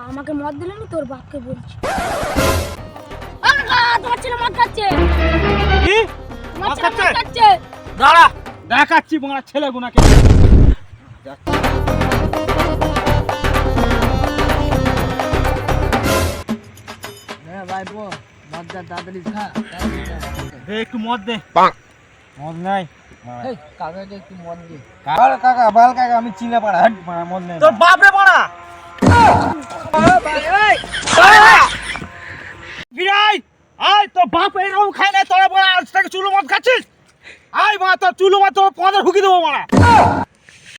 আমাকে মদ দিলে নি তোর বাপকে বলছি তোমার ছেলে মদ খাচ্ছে কি মদ খাচ্ছে দাঁড়া দেখাচ্ছি বাংলা ছেলে গুনাকে ভাই বো মদ দা দাদলি খা দে একটু মদ দে মদ নাই এই কাকাকে একটু মদ দে কাকা বাল কাকা আমি চিনা পাড়া হট মদ নাই তোর বাপ রে পাড়া বিরাই আয় তোর বাপ এরকম খায় না তোরা বড় আজ থেকে চুলো মদ খাচ্ছিস আয় মা তোর চুলো মা তোর পদের হুকি দেবো মারা